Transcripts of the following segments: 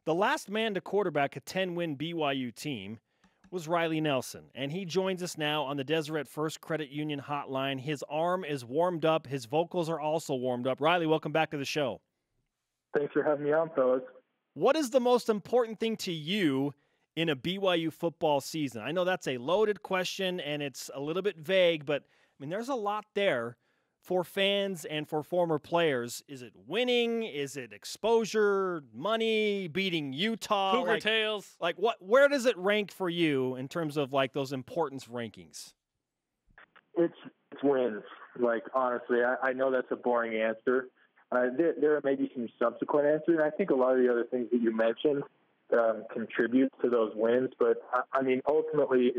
The last man to quarterback a 10-win BYU team was Riley Nelson, and he joins us now on the Deseret First Credit Union hotline. His arm is warmed up. His vocals are also warmed up. Riley, welcome back to the show. Thanks for having me on, fellas. What is the most important thing to you in a BYU football season? I know that's a loaded question, and it's a little bit vague, but, I mean, there's a lot there for fans and for former players. Is it winning? Is it exposure, money, beating Utah? Cougar tails? Like, where does it rank for you in terms of, like, those importance rankings? It's wins. Like, honestly, I know that's a boring answer. There are maybe some subsequent answers, and I think a lot of the other things that you mentioned contribute to those wins. But, I mean, ultimately,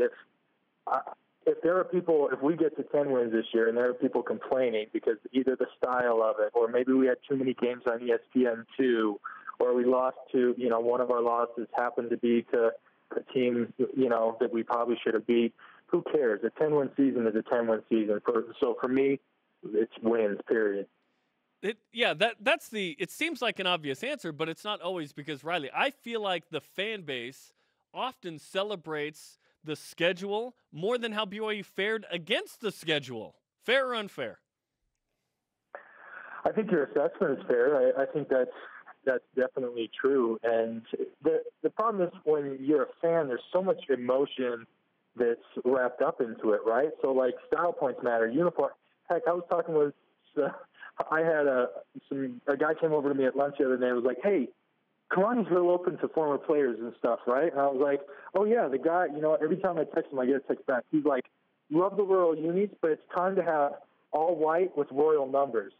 if there are people, if we get to 10 wins this year and there are people complaining because either the style of it or maybe we had too many games on ESPN2 or we lost to, one of our losses happened to be to a team, that we probably should have beat, who cares? A 10-win season is a 10-win season. So for me, it's wins, period. It seems like an obvious answer, but it's not always because, Riley, I feel like the fan base often celebrates the schedule more than how BYU fared against the schedule. Fair or unfair? I think your assessment is fair. I think that's definitely true. And the problem is when you're a fan, there's so much emotion that's wrapped up into it, right? So, like, style points matter, uniform. Heck, I was talking with I had a guy came over to me at lunch the other day and was like, hey, Kalani's real open to former players and stuff, right? And I was like, oh, yeah, the guy, every time I text him, I get a text back. He's like, love the Royal unis, but it's time to have all white with Royal numbers.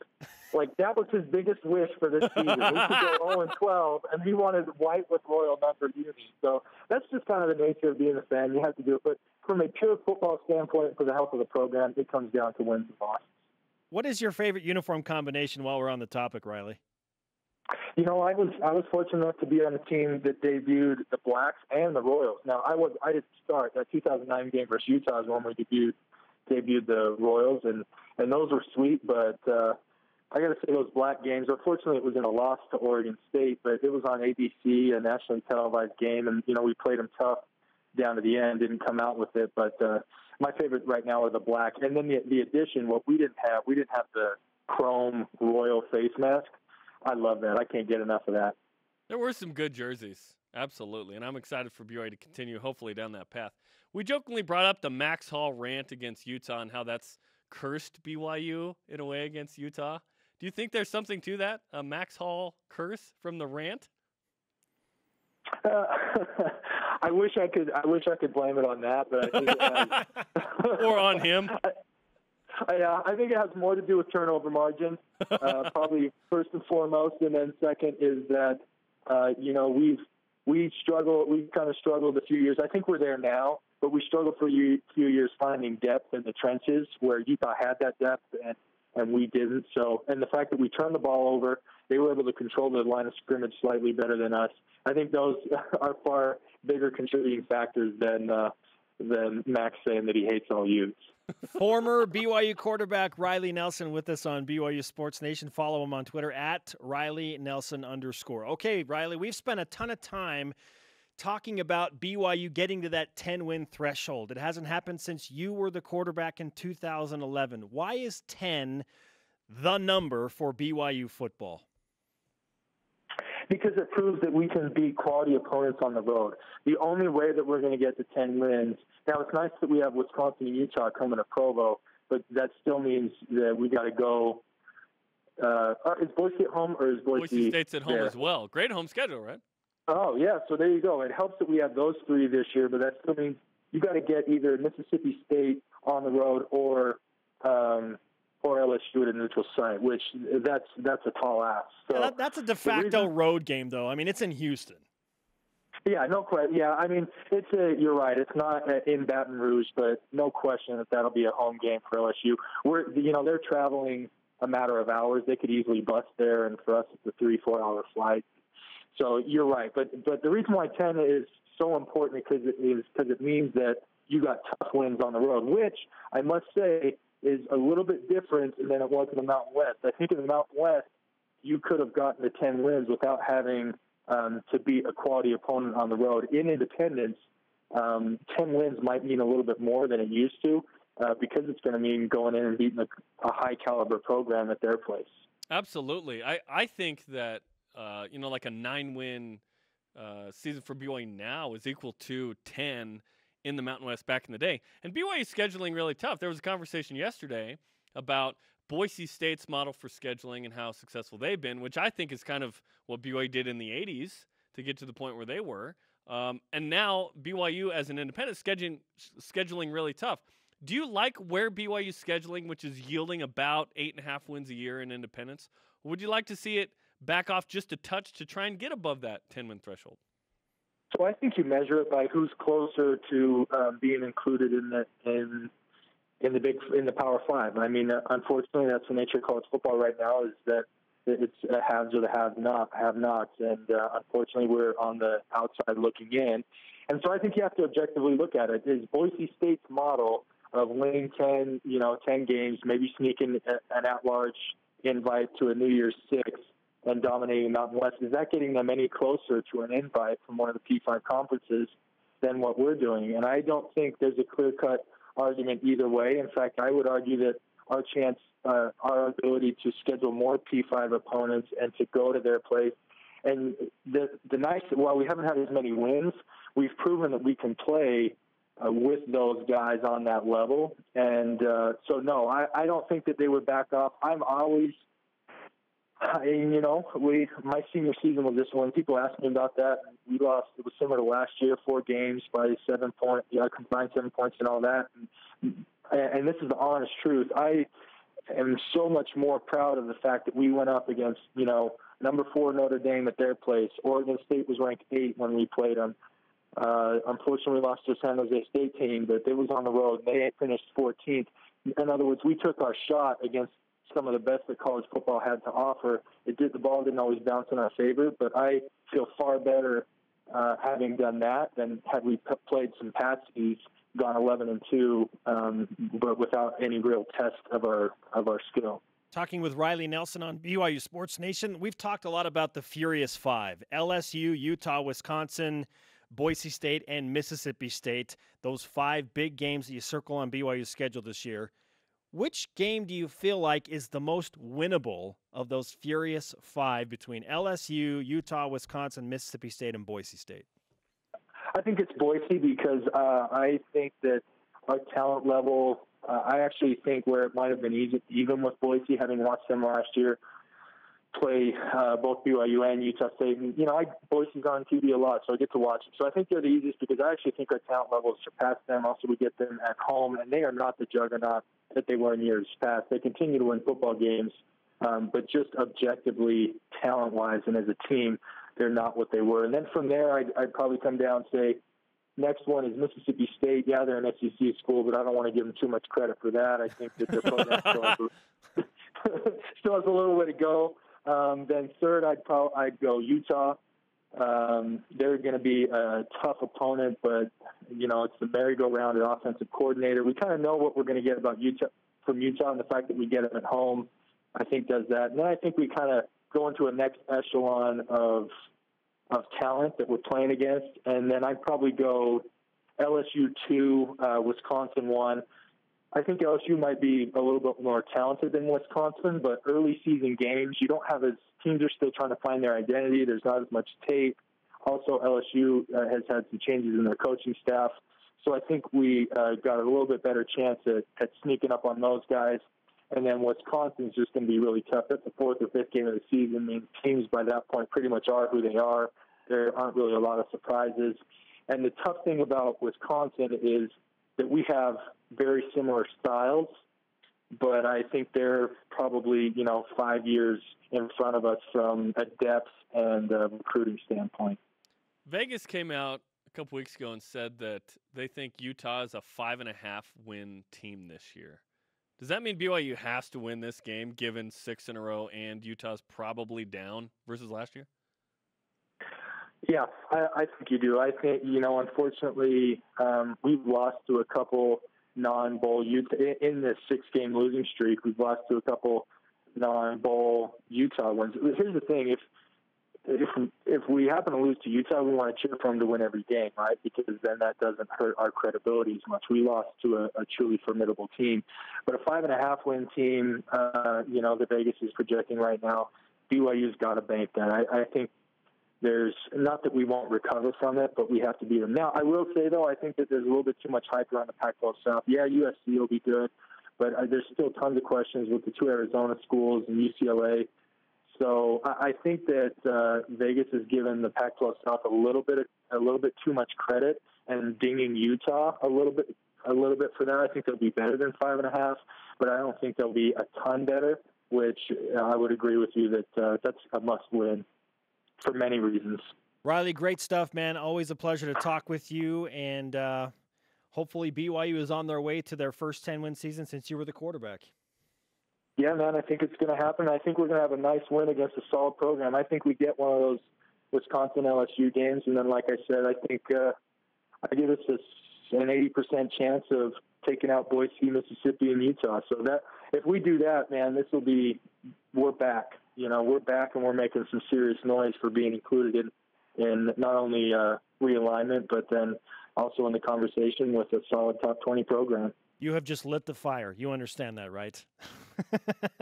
Like, that was his biggest wish for this season. We could go 0-12, and he wanted white with Royal number unis. So that's just kind of the nature of being a fan. You have to do it. But from a pure football standpoint, for the health of the program, it comes down to wins and losses. What is your favorite uniform combination while we're on the topic, Riley? I was fortunate enough to be on a team that debuted the Blacks and the Royals. Now, I didn't start. That 2009 game versus Utah is when we debuted the Royals, and those were sweet. But I got to say, those Black games, unfortunately, it was in a loss to Oregon State, but it was on ABC, a nationally televised game, and, we played them tough down to the end, didn't come out with it. But my favorite right now are the Black. And then the addition, what we didn't have the chrome Royal face mask. I love that. I can't get enough of that. There were some good jerseys, absolutely, and I'm excited for BYU to continue, hopefully, down that path. We jokingly brought up the Max Hall rant against Utah and how that's cursed BYU in a way against Utah. Do you think there's something to that, a Max Hall curse from the rant? I wish I could blame it on that, but I think it has, or on him. I think it has more to do with turnover margin, probably first and foremost, and then second is that we've kind of struggled a few years. I think we're there now, but we struggled for a few years finding depth in the trenches where Utah had that depth and we didn't. So, and the fact that we turned the ball over, they were able to control the line of scrimmage slightly better than us. I think those are far bigger contributing factors than Max saying that he hates all Utes. Former BYU quarterback Riley Nelson with us on BYU Sports Nation. Follow him on Twitter at @RileyNelson_. Okay, Riley, we've spent a ton of time talking about BYU getting to that 10-win threshold. It hasn't happened since you were the quarterback in 2011. Why is 10 the number for BYU football? Because it proves that we can beat quality opponents on the road. The only way that we're going to get to 10 wins, now it's nice that we have Wisconsin and Utah coming to Provo, but that still means that we got to go. Is Boise at home or is Boise State's at home as well? Great home schedule, right? Oh, yeah, so there you go. It helps that we have those three this year, but that still means you got to get either Mississippi State on the road or LSU at a neutral site, which that's a tall ask. So yeah, that's a de facto road game, though. I mean, it's in Houston. Yeah, no question. Yeah, I mean, you're right. It's not in Baton Rouge, but no question that that'll be a home game for LSU. They're traveling a matter of hours. They could easily bus there, and for us, it's a 3-4 hour flight. So you're right. But the reason why 10 is so important because it means that you got tough wins on the road, which I must say is a little bit different than it was in the Mountain West. I think in the Mountain West, you could have gotten to 10 wins without having to beat a quality opponent on the road. In Independence, 10 wins might mean a little bit more than it used to because it's going to mean going in and beating a high-caliber program at their place. Absolutely. I think that, like a 9-win season for BYU now is equal to 10 in the Mountain West back in the day. And BYU scheduling really tough. There was a conversation yesterday about Boise State's model for scheduling and how successful they've been, which I think is kind of what BYU did in the 80s to get to the point where they were. And now BYU as an independent scheduling really tough. Do you like where BYU's scheduling, which is yielding about 8.5 wins a year in independence? Or would you like to see it back off just a touch to try and get above that 10-win threshold? So I think you measure it by who's closer to being included in the Power Five. I mean, unfortunately, that's the nature of college football right now. Is that it's a haves or the have-nots, and unfortunately, we're on the outside looking in. And so I think you have to objectively look at it. Is Boise State's model of winning 10 games, maybe sneaking an at-large invite to a New Year's Six and dominating Mountain West, is that getting them any closer to an invite from one of the P5 conferences than what we're doing? And I don't think there's a clear-cut argument either way. In fact, I would argue that our ability to schedule more P5 opponents and to go to their place, and while we haven't had as many wins, we've proven that we can play with those guys on that level. And so, no, I don't think that they would back off. I'm always, my senior season was this one. People ask me about that. We lost. It was similar to last year, 4 games by 7 points, combined 7 points and all that. And this is the honest truth. I am so much more proud of the fact that we went up against, number 4 Notre Dame at their place. Oregon State was ranked 8 when we played them. Unfortunately, we lost to a San Jose State team, but it was on the road. They finished 14th. In other words, we took our shot against some of the best that college football had to offer. The ball didn't always bounce in our favor, but I feel far better having done that than had we played some patsies, gone 11-2, but without any real test of our skill. Talking with Riley Nelson on BYU Sports Nation, we've talked a lot about the Furious Five: LSU, Utah, Wisconsin, Boise State, and Mississippi State. Those 5 big games that you circle on BYU's schedule this year. Which game do you feel like is the most winnable of those Furious 5 between LSU, Utah, Wisconsin, Mississippi State, and Boise State? I think it's Boise because I think that our talent level, I actually think where it might have been easy, even with Boise, having watched them last year play both BYU and Utah State. And, Boise's on TV a lot, so I get to watch them. So I think they're the easiest because I actually think our talent level surpassed them. Also, we get them at home, and they are not the juggernaut that they were in years past. They continue to win football games, but just objectively, talent-wise and as a team, they're not what they were. And then from there, I'd probably come down and say, next one is Mississippi State. Yeah, they're an SEC school, but I don't want to give them too much credit for that. I think that their program still has a little way to go. Then third, I'd go Utah. They're going to be a tough opponent, but it's the merry-go-round at offensive coordinator. We kind of know what we're going to get from Utah, and the fact that we get them at home, I think does that. And then I think we kind of go into a next echelon of talent that we're playing against, and then I'd probably go LSU 2, Wisconsin 1. I think LSU might be a little bit more talented than Wisconsin, but early season games, you don't have teams are still trying to find their identity. There's not as much tape. Also, LSU has had some changes in their coaching staff. So I think we got a little bit better chance at sneaking up on those guys. And then Wisconsin's just going to be really tough. That's the 4th or 5th game of the season. I mean, teams by that point pretty much are who they are. There aren't really a lot of surprises. And the tough thing about Wisconsin is that we have very similar styles, but I think they're probably, 5 years in front of us from a depth and recruiting standpoint. Vegas came out a couple weeks ago and said that they think Utah is a 5.5-win team this year. Does that mean BYU has to win this game, given 6 in a row, and Utah's probably down versus last year? Yeah, I think you do. I think, unfortunately, we've lost to a couple non-bowl Utah in this 6-game losing streak. We've lost to a couple non-bowl Utah ones. Here's the thing: if we happen to lose to Utah, we want to cheer for them to win every game, right? Because then that doesn't hurt our credibility as much. We lost to a truly formidable team, but a 5.5 win team, that Vegas is projecting right now, BYU's got to bank that. I think there's not that we won't recover from it, but we have to beat them. Now, I will say though, I think that there's a little bit too much hype around the Pac-12 South. Yeah, USC will be good, but there's still tons of questions with the 2 Arizona schools and UCLA. So I think that Vegas has given the Pac-12 South a little bit too much credit and dinging Utah a little bit for that. I think they'll be better than 5.5, but I don't think they'll be a ton better. Which I would agree with you that that's a must-win for many reasons. Riley, great stuff, man. Always a pleasure to talk with you, and hopefully BYU is on their way to their first 10-win season since you were the quarterback. Yeah, man, I think it's going to happen. I think we're going to have a nice win against a solid program. I think we get one of those Wisconsin-LSU games, and then, like I said, I think I give us an 80% chance of taking out Boise, Mississippi, and Utah. So that if we do that, man, we're back. We're back, and we're making some serious noise for being included in not only realignment, but then also in the conversation with a solid top 20 program. You have just lit the fire. You understand that, right?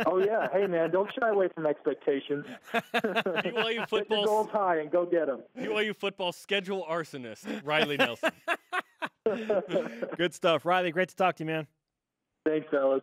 Oh, yeah. Hey, man, don't shy away from expectations. BYU football. Get your goals high and go get them. BYU football schedule arsonist, Riley Nelson. Good stuff. Riley, great to talk to you, man. Thanks, fellas.